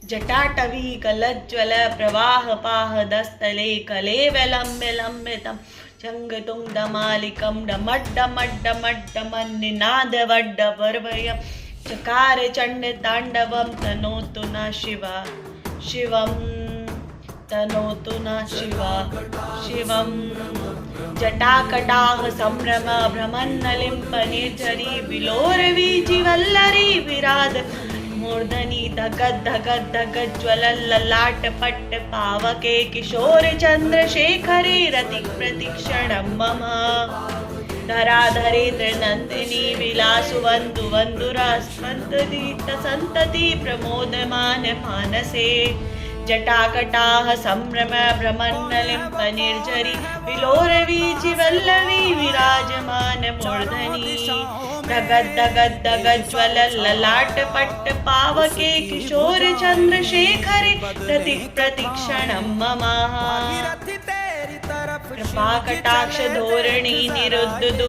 जटाटवी कलज्ज्वल प्रवाहपाहदस्थले कलेवलम्ब्यलम्बितं चङ्गतुङ्गमालिकं डमड्डमड्डमड्डमन्निनादवड्डपर्वयं चकार चण्डताण्डवं तनोतु न शिवा शिवं तनोतु न शिवा शिवं जटाकटाह संभ्रम भ्रमन्नलिम्पनिर्झरी विलोरवीजिवल्लरी विराद मूर्धनि धगद् धगद् धगज् ज्वलल्ललाट पट्ट पावके किशोर चन्द्रशेखरे रति प्रतिक्षणं मम धराधरेन्द्र नन्दिनी विलासु वन्दु वन्दुरास्मन्तदीप्त सन्तति प्रमोदमान मानसे जटाकटाह संभ्रम भ्रमन्नलिम्पनिर्झरी विलोरवीजिवल्लवी विराजमान मूर्धनि धगद् धगद् धगज् ज्वलल्ललाट पट्ट पावके किशोर चन्द्रशेखरे रति प्रतिक्षणं मम कृपा कटाक्ष धोरणी निरुद्ध